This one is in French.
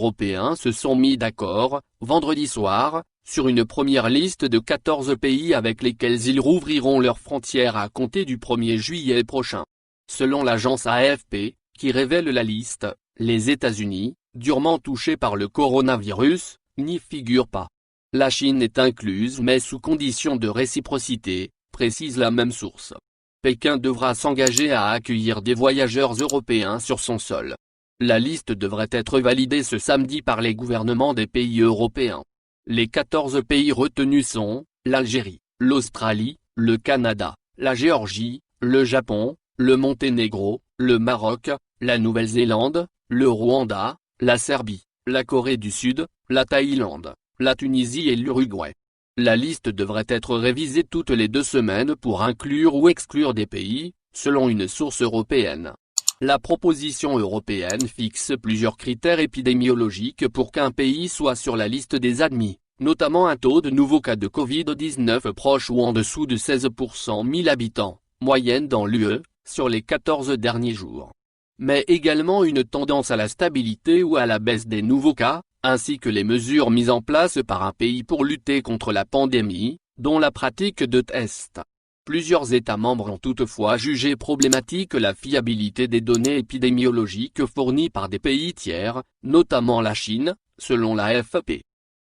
européens se sont mis d'accord, vendredi soir, sur une première liste de 14 pays avec lesquels ils rouvriront leurs frontières à compter du 1er juillet prochain. Selon l'agence AFP, qui révèle la liste, les États-Unis, durement touchés par le coronavirus, n'y figurent pas. La Chine est incluse mais sous condition de réciprocité, précise la même source. Pékin devra s'engager à accueillir des voyageurs européens sur son sol. La liste devrait être validée ce samedi par les gouvernements des pays européens. Les 14 pays retenus sont l'Algérie, l'Australie, le Canada, la Géorgie, le Japon, le Monténégro, le Maroc, la Nouvelle-Zélande, le Rwanda, la Serbie, la Corée du Sud, la Thaïlande, la Tunisie et l'Uruguay. La liste devrait être révisée toutes les 2 semaines pour inclure ou exclure des pays, selon une source européenne. La proposition européenne fixe plusieurs critères épidémiologiques pour qu'un pays soit sur la liste des admis, notamment un taux de nouveaux cas de Covid-19 proche ou en dessous de 16 pour 100 000 habitants, moyenne dans l'UE, sur les 14 derniers jours. Mais également une tendance à la stabilité ou à la baisse des nouveaux cas, ainsi que les mesures mises en place par un pays pour lutter contre la pandémie, dont la pratique de tests. Plusieurs États membres ont toutefois jugé problématique la fiabilité des données épidémiologiques fournies par des pays tiers, notamment la Chine, selon l'AFP.